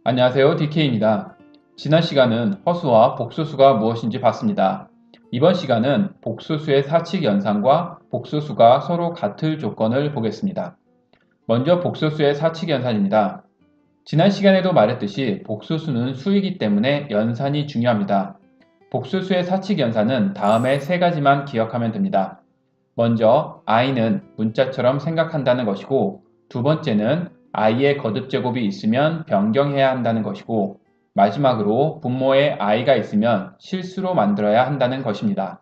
안녕하세요. DK입니다. 지난 시간은 허수와 복소수가 무엇인지 봤습니다. 이번 시간은 복소수의 사칙 연산과 복소수가 서로 같을 조건을 보겠습니다. 먼저 복소수의 사칙 연산입니다. 지난 시간에도 말했듯이 복소수는 수이기 때문에 연산이 중요합니다. 복소수의 사칙 연산은 다음에 세 가지만 기억하면 됩니다. 먼저 i는 문자처럼 생각한다는 것이고, 두 번째는 i의 거듭제곱이 있으면 변경해야 한다는 것이고, 마지막으로 분모에 i가 있으면 실수로 만들어야 한다는 것입니다.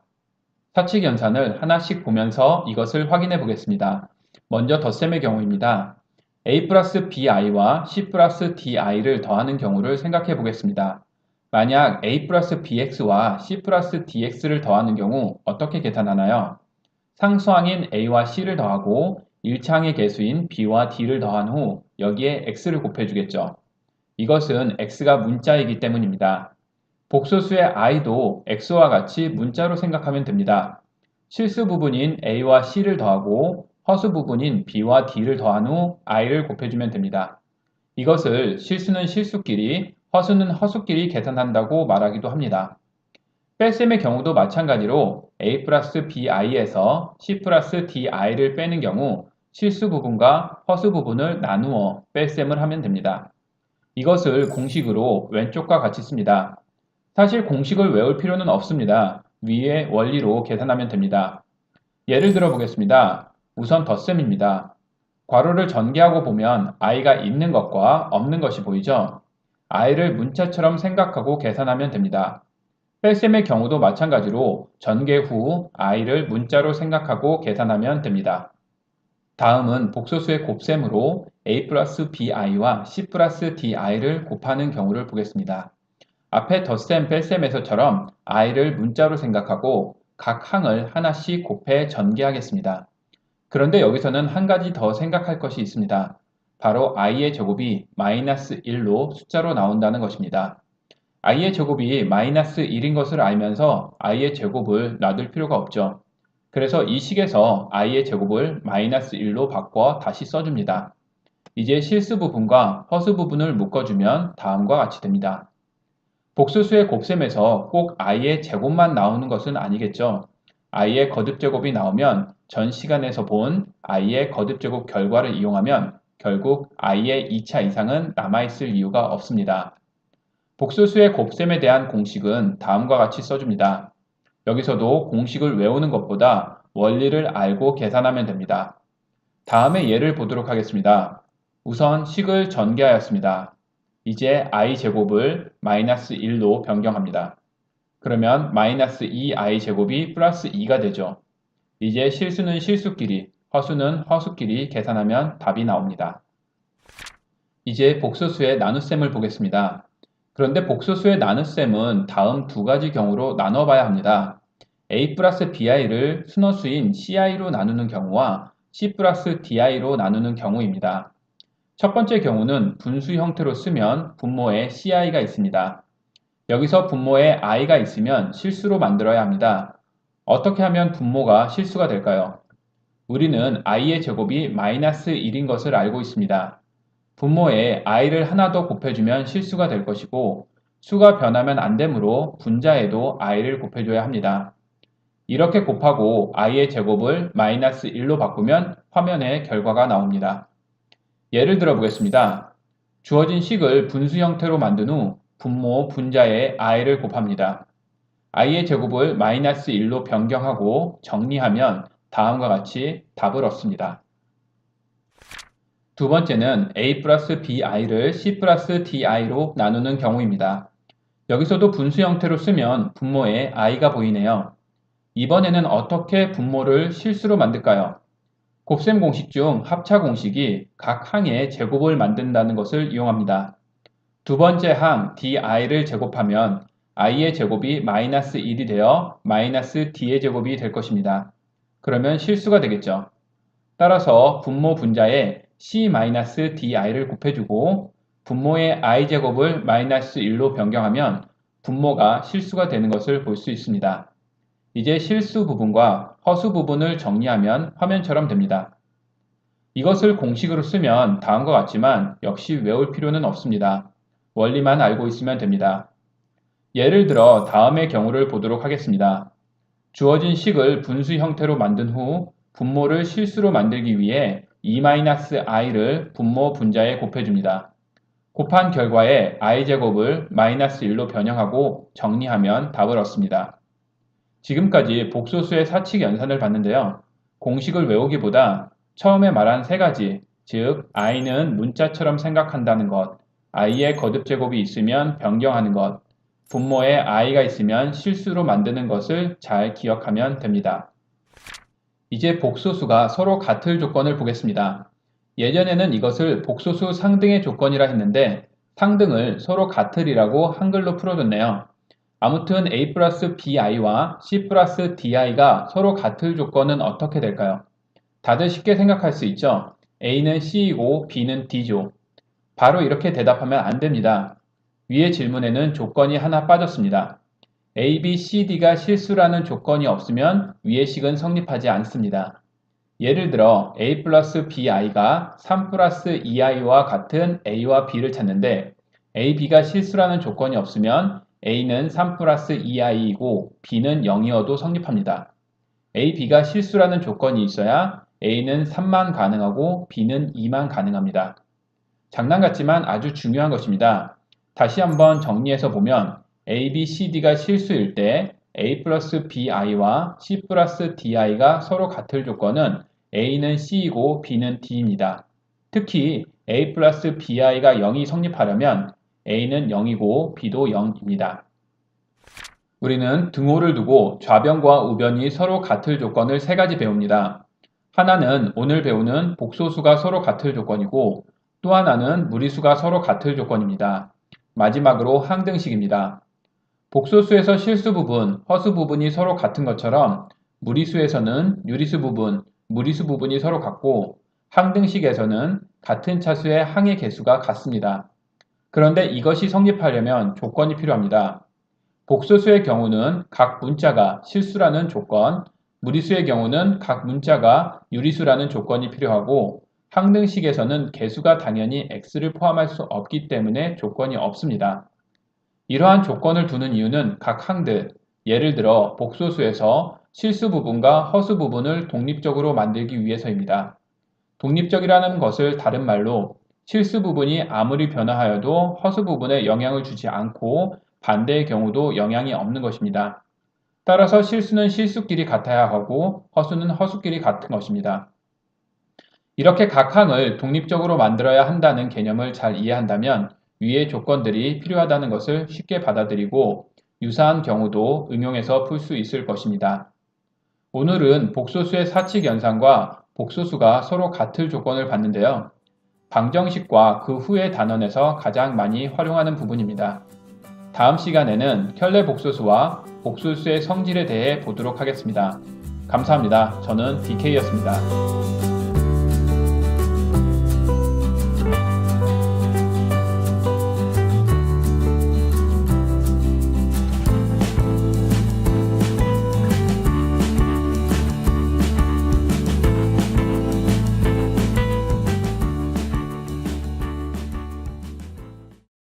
사칙 연산을 하나씩 보면서 이것을 확인해 보겠습니다. 먼저 덧셈의 경우입니다. a 플러스 bi와 c 플러스 di를 더하는 경우를 생각해 보겠습니다. 만약 a 플러스 bx와 c 플러스 dx를 더하는 경우 어떻게 계산하나요? 상수항인 a와 c를 더하고 1차항의 개수인 b와 d를 더한 후 여기에 x를 곱해주겠죠. 이것은 x가 문자이기 때문입니다. 복소수의 i도 x와 같이 문자로 생각하면 됩니다. 실수 부분인 a와 c를 더하고 허수 부분인 b와 d를 더한 후 i를 곱해주면 됩니다. 이것을 실수는 실수끼리, 허수는 허수끼리 계산한다고 말하기도 합니다. 뺄셈의 경우도 마찬가지로 a 플러스 bi에서 c 플러스 di를 빼는 경우 실수 부분과 허수 부분을 나누어 뺄셈을 하면 됩니다. 이것을 공식으로 왼쪽과 같이 씁니다. 사실 공식을 외울 필요는 없습니다. 위의 원리로 계산하면 됩니다. 예를 들어 보겠습니다. 우선 덧셈입니다. 괄호를 전개하고 보면 i가 있는 것과 없는 것이 보이죠? i를 문자처럼 생각하고 계산하면 됩니다. 뺄셈의 경우도 마찬가지로 전개 후 i를 문자로 생각하고 계산하면 됩니다. 다음은 복소수의 곱셈으로 a 플러스 bi와 c 플러스 di를 곱하는 경우를 보겠습니다. 앞에 덧셈 뺄셈에서처럼 i를 문자로 생각하고 각 항을 하나씩 곱해 전개하겠습니다. 그런데 여기서는 한 가지 더 생각할 것이 있습니다. 바로 i의 제곱이 마이너스 1로 숫자로 나온다는 것입니다. i의 제곱이 마이너스 1인 것을 알면서 i의 제곱을 놔둘 필요가 없죠. 그래서 이 식에서 i의 제곱을 마이너스 1로 바꿔 다시 써줍니다. 이제 실수 부분과 허수 부분을 묶어주면 다음과 같이 됩니다. 복소수의 곱셈에서 꼭 i의 제곱만 나오는 것은 아니겠죠. i의 거듭제곱이 나오면 전 시간에서 본 i의 거듭제곱 결과를 이용하면 결국 i의 2차 이상은 남아있을 이유가 없습니다. 복소수의 곱셈에 대한 공식은 다음과 같이 써줍니다. 여기서도 공식을 외우는 것보다 원리를 알고 계산하면 됩니다. 다음에 예를 보도록 하겠습니다. 우선 식을 전개하였습니다. 이제 i제곱을 마이너스 1로 변경합니다. 그러면 마이너스 2i제곱이 플러스 2가 되죠. 이제 실수는 실수끼리, 허수는 허수끼리 계산하면 답이 나옵니다. 이제 복소수의 나눗셈을 보겠습니다. 그런데 복소수의 나눗셈은 다음 두 가지 경우로 나눠봐야 합니다. a 플러스 bi를 순허수인 ci로 나누는 경우와 c 플러스 di로 나누는 경우입니다. 첫 번째 경우는 분수 형태로 쓰면 분모에 ci가 있습니다. 여기서 분모에 i가 있으면 실수로 만들어야 합니다. 어떻게 하면 분모가 실수가 될까요? 우리는 i의 제곱이 마이너스 1인 것을 알고 있습니다. 분모에 i를 하나 더 곱해주면 실수가 될 것이고 수가 변하면 안 되므로 분자에도 i를 곱해줘야 합니다. 이렇게 곱하고 i의 제곱을 마이너스 1로 바꾸면 화면에 결과가 나옵니다. 예를 들어 보겠습니다. 주어진 식을 분수 형태로 만든 후 분모 분자에 i를 곱합니다. i의 제곱을 마이너스 1로 변경하고 정리하면 다음과 같이 답을 얻습니다. 두 번째는 a 플러스 bi를 c 플러스 di로 나누는 경우입니다. 여기서도 분수 형태로 쓰면 분모에 i가 보이네요. 이번에는 어떻게 분모를 실수로 만들까요? 곱셈 공식 중 합차 공식이 각 항의 제곱을 만든다는 것을 이용합니다. 두 번째 항 di를 제곱하면 i의 제곱이 마이너스 1이 되어 마이너스 d의 제곱이 될 것입니다. 그러면 실수가 되겠죠. 따라서 분모 분자에 c-di를 곱해주고 분모의 i제곱을 마이너스 1로 변경하면 분모가 실수가 되는 것을 볼 수 있습니다. 이제 실수 부분과 허수 부분을 정리하면 화면처럼 됩니다. 이것을 공식으로 쓰면 다음과 같지만 역시 외울 필요는 없습니다. 원리만 알고 있으면 됩니다. 예를 들어 다음의 경우를 보도록 하겠습니다. 주어진 식을 분수 형태로 만든 후 분모를 실수로 만들기 위해 e-i를 분모 분자에 곱해줍니다. 곱한 결과에 i제곱을 -1로 변형하고 정리하면 답을 얻습니다. 지금까지 복소수의 사칙 연산을 봤는데요. 공식을 외우기보다 처음에 말한 세 가지, 즉 i는 문자처럼 생각한다는 것, i의 거듭제곱이 있으면 변경하는 것, 분모에 i가 있으면 실수로 만드는 것을 잘 기억하면 됩니다. 이제 복소수가 서로 같을 조건을 보겠습니다. 예전에는 이것을 복소수 상등의 조건이라 했는데 상등을 서로 같으리라고 한글로 풀어줬네요. 아무튼 a 플러스 bi와 c 플러스 di가 서로 같을 조건은 어떻게 될까요? 다들 쉽게 생각할 수 있죠? a는 c이고 b는 d죠. 바로 이렇게 대답하면 안 됩니다. 위의 질문에는 조건이 하나 빠졌습니다. a, b, c, d가 실수라는 조건이 없으면 위의 식은 성립하지 않습니다. 예를 들어 a 플러스 bi가 3 플러스 2i와 같은 a와 b를 찾는데 a, b가 실수라는 조건이 없으면 a는 3 플러스 2i이고 b는 0이어도 성립합니다. a, b가 실수라는 조건이 있어야 a는 3만 가능하고 b는 2만 가능합니다. 장난 같지만 아주 중요한 것입니다. 다시 한번 정리해서 보면 a, b, c, d가 실수일 때 a 플러스 bi와 c 플러스 di가 서로 같을 조건은 a는 c이고 b는 d입니다. 특히 a 플러스 bi가 0이 성립하려면 a는 0이고 b도 0입니다. 우리는 등호를 두고 좌변과 우변이 서로 같을 조건을 세 가지 배웁니다. 하나는 오늘 배우는 복소수가 서로 같을 조건이고 또 하나는 무리수가 서로 같을 조건입니다. 마지막으로 항등식입니다. 복소수에서 실수 부분, 허수 부분이 서로 같은 것처럼 무리수에서는 유리수 부분, 무리수 부분이 서로 같고 항등식에서는 같은 차수의 항의 개수가 같습니다. 그런데 이것이 성립하려면 조건이 필요합니다. 복소수의 경우는 각 문자가 실수라는 조건, 무리수의 경우는 각 문자가 유리수라는 조건이 필요하고 항등식에서는 개수가 당연히 x를 포함할 수 없기 때문에 조건이 없습니다. 이러한 조건을 두는 이유는 각 항들, 예를 들어 복소수에서 실수 부분과 허수 부분을 독립적으로 만들기 위해서입니다. 독립적이라는 것을 다른 말로 실수 부분이 아무리 변화하여도 허수 부분에 영향을 주지 않고 반대의 경우도 영향이 없는 것입니다. 따라서 실수는 실수끼리 같아야 하고 허수는 허수끼리 같은 것입니다. 이렇게 각 항을 독립적으로 만들어야 한다는 개념을 잘 이해한다면 위의 조건들이 필요하다는 것을 쉽게 받아들이고 유사한 경우도 응용해서 풀 수 있을 것입니다. 오늘은 복소수의 사칙 연산과 복소수가 서로 같을 조건을 봤는데요. 방정식과 그 후의 단원에서 가장 많이 활용하는 부분입니다. 다음 시간에는 켤레 복소수와 복소수의 성질에 대해 보도록 하겠습니다. 감사합니다. 저는 DK였습니다.